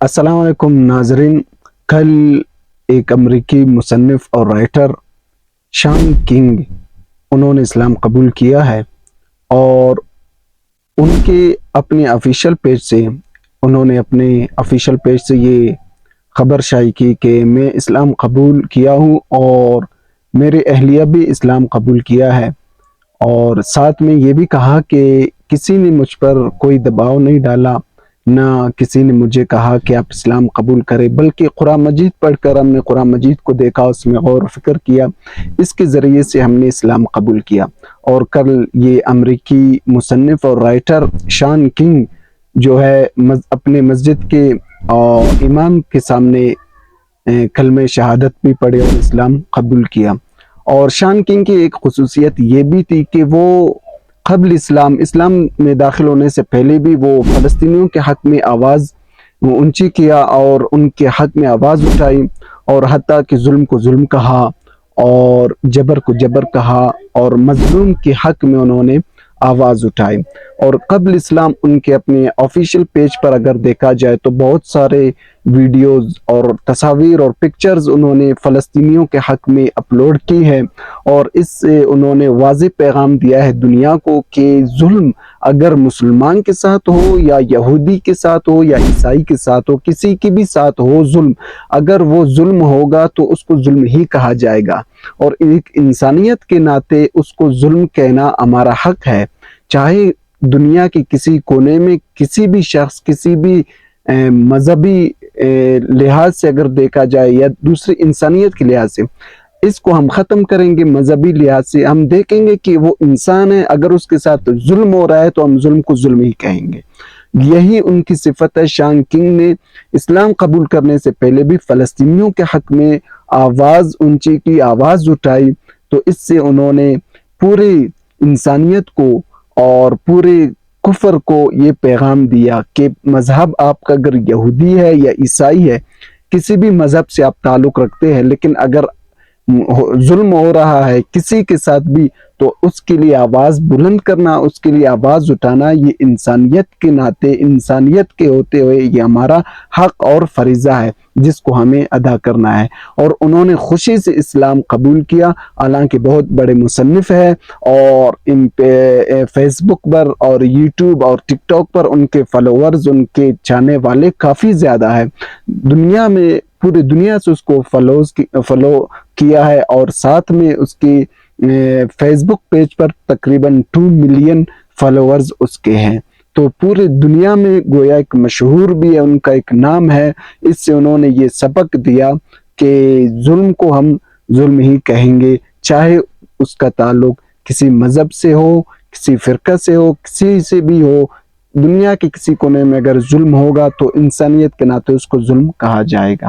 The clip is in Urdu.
السلام علیکم ناظرین. کل ایک امریکی مصنف اور رائٹر شان کنگ انہوں نے اسلام قبول کیا ہے، اور ان کے اپنے آفیشیل پیج سے یہ خبر شائع کی کہ میں اسلام قبول کیا ہوں اور میرے اہلیہ بھی اسلام قبول کیا ہے، اور ساتھ میں یہ بھی کہا کہ کسی نے مجھ پر کوئی دباؤ نہیں ڈالا، نہ کسی نے مجھے کہا کہ آپ اسلام قبول کریں، بلکہ قرآن مجید پڑھ کر ہم نے قرآن مجید کو دیکھا، اس میں غور و فکر کیا، اس کے ذریعے سے ہم نے اسلام قبول کیا. اور کل یہ امریکی مصنف اور رائٹر شان کنگ جو ہے اپنے مسجد کے امام کے سامنے کلمہ شہادت بھی پڑھے اور اسلام قبول کیا. اور شان کنگ کی ایک خصوصیت یہ بھی تھی کہ وہ قبل اسلام میں داخل ہونے سے پہلے بھی وہ فلسطینیوں کے حق میں آواز اونچی کیا اور ان کے حق میں آواز اٹھائی، اور حتیٰ کہ ظلم کو ظلم کہا اور جبر کو جبر کہا، اور مظلوم کے حق میں انہوں نے آواز اٹھائی. اور قبل اسلام ان کے اپنے آفیشیل پیج پر اگر دیکھا جائے تو بہت سارے ویڈیوز اور تصاویر اور پکچرز انہوں نے فلسطینیوں کے حق میں اپلوڈ کی ہے، اور اس سے انہوں نے واضح پیغام دیا ہے دنیا کو کہ ظلم اگر مسلمان کے ساتھ ہو یا یہودی کے ساتھ ہو یا عیسائی کے ساتھ ہو، کسی کے بھی ساتھ ہو ظلم، اگر وہ ظلم ہوگا تو اس کو ظلم ہی کہا جائے گا، اور ایک انسانیت کے ناطے اس کو ظلم کہنا ہمارا حق ہے. چاہے دنیا کے کسی کونے میں کسی بھی شخص کسی بھی مذہبی لحاظ سے اگر دیکھا جائے یا دوسری انسانیت کے لحاظ سے، اس کو ہم ختم کریں گے. مذہبی لحاظ سے ہم دیکھیں گے کہ وہ انسان ہے، اگر اس کے ساتھ ظلم ہو رہا ہے تو ہم ظلم کو ظلم ہی کہیں گے. یہی ان کی صفت ہے. شان کنگ نے اسلام قبول کرنے سے پہلے بھی فلسطینیوں کے حق میں آواز اونچی کی، آواز اٹھائی، تو اس سے انہوں نے پورے انسانیت کو اور پورے کفر کو یہ پیغام دیا کہ مذہب آپ کا اگر یہودی ہے یا عیسائی ہے، کسی بھی مذہب سے آپ تعلق رکھتے ہیں، لیکن اگر ظلم ہو رہا ہے کسی کے ساتھ بھی تو اس کے لیے آواز بلند کرنا، اس کے لیے آواز اٹھانا، یہ انسانیت کے ناطے، انسانیت کے ہوتے ہوئے یہ ہمارا حق اور فریضہ ہے جس کو ہمیں ادا کرنا ہے. اور انہوں نے خوشی سے اسلام قبول کیا، حالانکہ بہت بڑے مصنف ہے، اور ان پہ فیس بک پر اور یوٹیوب اور ٹک ٹاک پر ان کے فالوورز، ان کے چاہنے والے کافی زیادہ ہے. دنیا میں پوری دنیا سے اس کو فالو کیا ہے، اور ساتھ میں اس کی فیس بک پیج پر تقریباً 2 ملین فالوورز اس کے ہیں. تو پورے دنیا میں گویا ایک مشہور بھی ہے، ان کا ایک نام ہے. اس سے انہوں نے یہ سبق دیا کہ ظلم کو ہم ظلم ہی کہیں گے، چاہے اس کا تعلق کسی مذہب سے ہو، کسی فرقہ سے ہو، کسی سے بھی ہو. دنیا کے کسی کونے میں اگر ظلم ہوگا تو انسانیت کے ناطے اس کو ظلم کہا جائے گا.